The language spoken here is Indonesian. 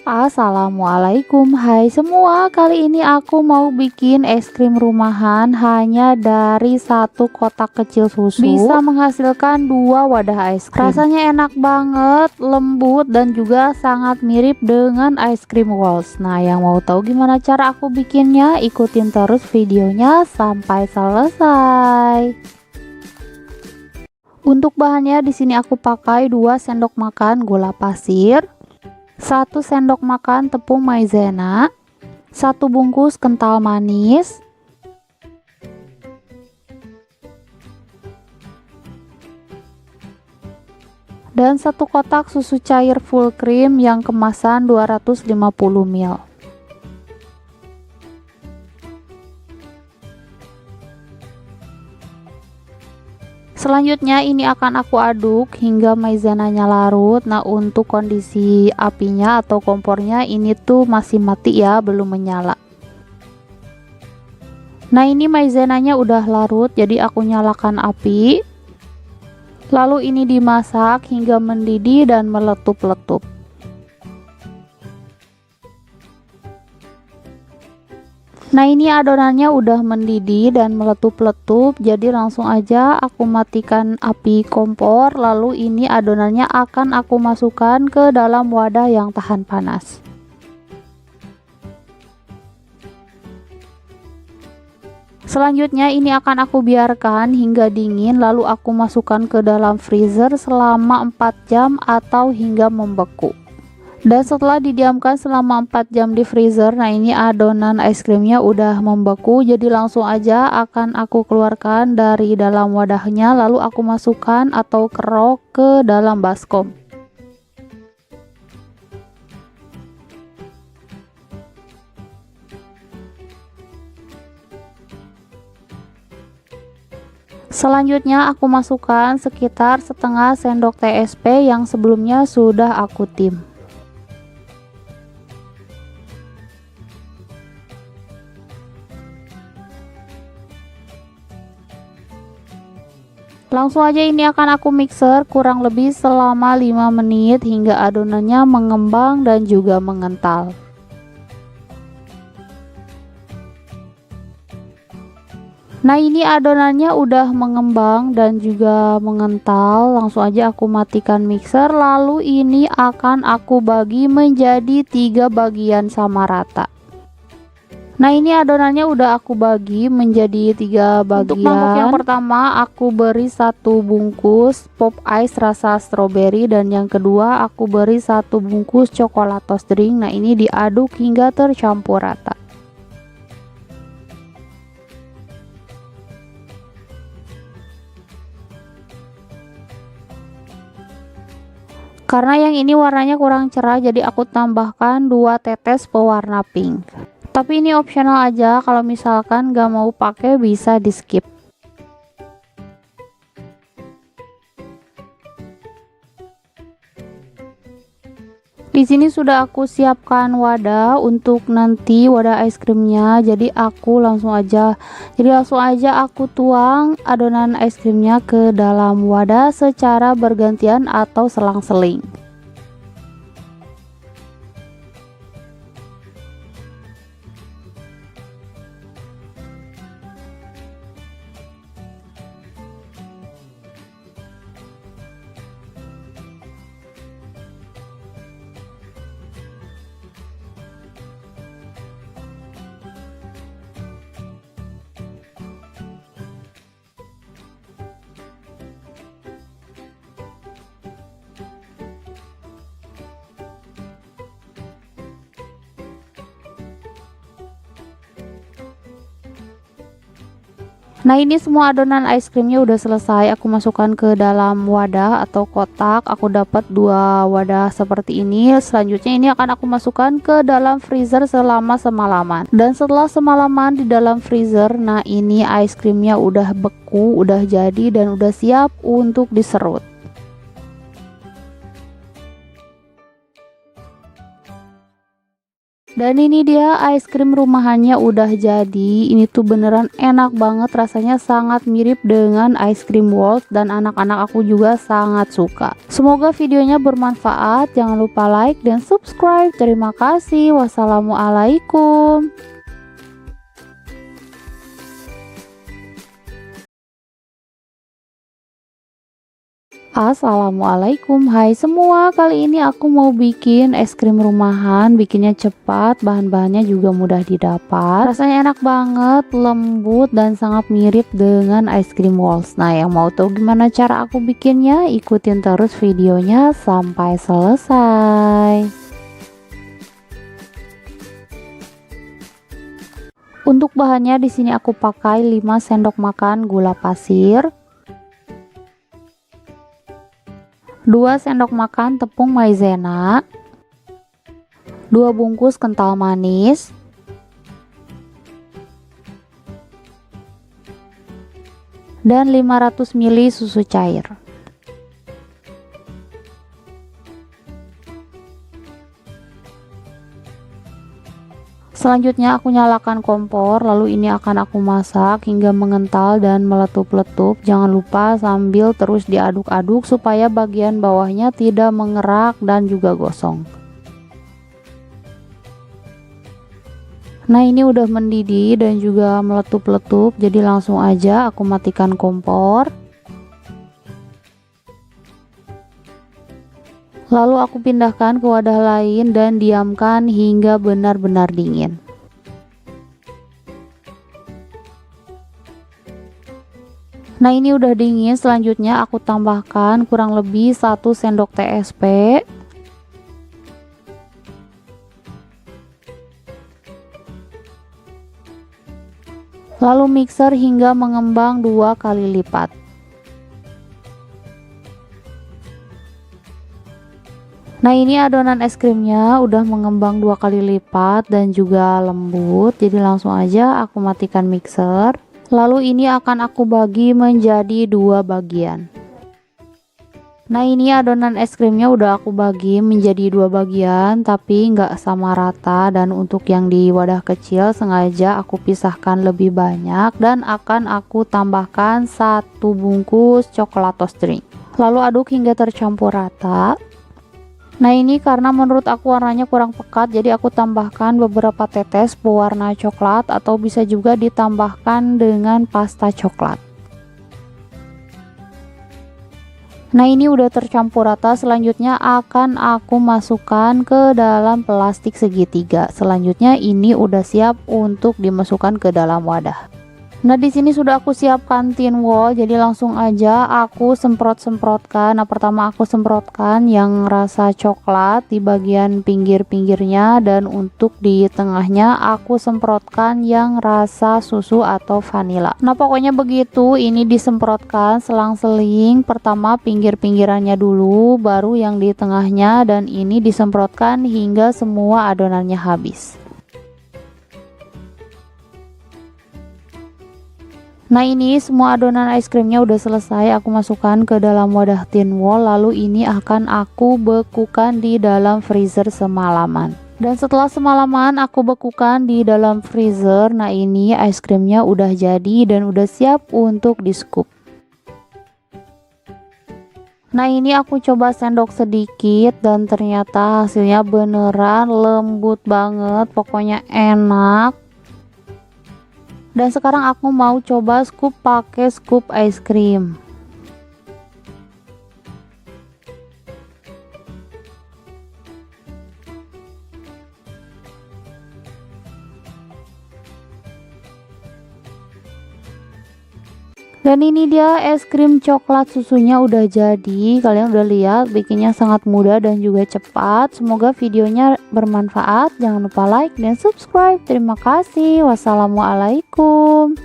Assalamualaikum, hai semua. Kali ini aku mau bikin es krim rumahan hanya dari satu kotak kecil susu. Bisa menghasilkan 2 wadah es krim. Rasanya enak banget, lembut dan juga sangat mirip dengan es krim Walls. Nah, yang mau tahu gimana cara aku bikinnya, ikutin terus videonya sampai selesai. Untuk bahannya di sini aku pakai 2 sendok makan gula pasir, 1 sendok makan tepung maizena, 1 bungkus kental manis, dan 1 kotak susu cair full cream yang kemasan 250 ml. Selanjutnya ini akan aku aduk hingga maizenanya larut. Nah, untuk kondisi apinya atau kompornya ini tuh masih mati ya, belum menyala. Nah, ini maizenanya udah larut, jadi aku nyalakan api. Lalu ini dimasak hingga mendidih dan meletup-letup. Nah, ini adonannya udah mendidih dan meletup-letup, jadi langsung aja aku matikan api kompor. Lalu ini adonannya akan aku masukkan ke dalam wadah yang tahan panas. Selanjutnya ini akan aku biarkan hingga dingin, lalu aku masukkan ke dalam freezer selama 4 jam atau hingga membeku. Dan setelah didiamkan selama 4 jam di freezer, nah ini adonan es krimnya udah membeku, jadi langsung aja akan aku keluarkan dari dalam wadahnya, lalu aku masukkan atau kerok ke dalam baskom. Selanjutnya aku masukkan sekitar setengah sendok TSP yang sebelumnya sudah aku tim. Langsung aja ini akan aku mixer kurang lebih selama 5 menit hingga adonannya mengembang dan juga mengental. Nah, ini adonannya udah mengembang dan juga mengental. Langsung aja aku matikan mixer, lalu ini akan aku bagi menjadi 3 bagian sama rata. Nah, ini adonannya udah aku bagi menjadi 3 bagian. Untuk mangkok yang pertama aku beri 1 bungkus pop ice rasa stroberi, dan yang kedua aku beri 1 bungkus coklatos drink. Nah, ini diaduk hingga tercampur rata. Karena yang ini warnanya kurang cerah, jadi aku tambahkan 2 tetes pewarna pink. Tapi ini opsional aja, kalau misalkan gak mau pakai bisa di skip. Di sini sudah aku siapkan wadah untuk nanti wadah es krimnya. Jadi langsung aja aku tuang adonan es krimnya ke dalam wadah secara bergantian atau selang-seling. Nah, ini semua adonan es krimnya udah selesai aku masukkan ke dalam wadah atau kotak. Aku dapat 2 wadah seperti ini. Selanjutnya ini akan aku masukkan ke dalam freezer selama semalaman. Dan setelah semalaman di dalam freezer, nah ini es krimnya udah beku, udah jadi dan udah siap untuk diserut. Dan ini dia es krim rumahannya udah jadi. Ini tuh beneran enak banget, rasanya sangat mirip dengan es krim Walls dan anak-anak aku juga sangat suka. Semoga videonya bermanfaat. Jangan lupa like dan subscribe. Terima kasih. Wassalamualaikum. Assalamualaikum, hai semua. Kali ini aku mau bikin es krim rumahan. Bikinnya cepat, bahan-bahannya juga mudah didapat. Rasanya enak banget, lembut dan sangat mirip dengan es krim Walls. Nah, yang mau tahu gimana cara aku bikinnya, ikutin terus videonya sampai selesai. Untuk bahannya di sini aku pakai 5 sendok makan gula pasir, 2 sendok makan tepung maizena, 2 bungkus kental manis, dan 500 ml susu cair. Selanjutnya aku nyalakan kompor, lalu ini akan aku masak hingga mengental dan meletup-letup. Jangan lupa sambil terus diaduk-aduk supaya bagian bawahnya tidak mengerak dan juga gosong. Nah, ini udah mendidih dan juga meletup-letup, jadi langsung aja aku matikan kompor. Lalu aku pindahkan ke wadah lain dan diamkan hingga benar-benar dingin. Nah, ini udah dingin. Selanjutnya aku tambahkan kurang lebih 1 sendok TSP, lalu mixer hingga mengembang 2 kali lipat. Nah, ini adonan es krimnya udah mengembang 2 kali lipat dan juga lembut, jadi langsung aja aku matikan mixer. Lalu ini akan aku bagi menjadi 2 bagian. Nah, ini adonan es krimnya udah aku bagi menjadi 2 bagian, tapi nggak sama rata, dan untuk yang di wadah kecil sengaja aku pisahkan lebih banyak dan akan aku tambahkan 1 bungkus coklat toast drink. Lalu aduk hingga tercampur rata. Nah, ini karena menurut aku warnanya kurang pekat, jadi aku tambahkan beberapa tetes pewarna coklat atau bisa juga ditambahkan dengan pasta coklat. Nah, ini udah tercampur rata. Selanjutnya akan aku masukkan ke dalam plastik segitiga. Selanjutnya ini udah siap untuk dimasukkan ke dalam wadah. Nah, di sini sudah aku siapkan tin wall, jadi langsung aja aku semprot-semprotkan. Nah, pertama aku semprotkan yang rasa coklat di bagian pinggir-pinggirnya, dan untuk di tengahnya aku semprotkan yang rasa susu atau vanila. Nah, pokoknya begitu, ini disemprotkan selang-seling. Pertama pinggir-pinggirannya dulu, baru yang di tengahnya, dan ini disemprotkan hingga semua adonannya habis. Nah, ini semua adonan es krimnya udah selesai aku masukkan ke dalam wadah tin wall, lalu ini akan aku bekukan di dalam freezer semalaman. Dan setelah semalaman aku bekukan di dalam freezer, nah ini es krimnya udah jadi dan udah siap untuk di scoop. Nah, ini aku coba sendok sedikit dan ternyata hasilnya beneran lembut banget, pokoknya enak. Dan sekarang aku mau coba scoop pakai scoop es krim. Dan ini dia es krim coklat susunya udah jadi. Kalian udah lihat bikinnya sangat mudah dan juga cepat. Semoga videonya bermanfaat. Jangan lupa like dan subscribe. Terima kasih. Wassalamualaikum.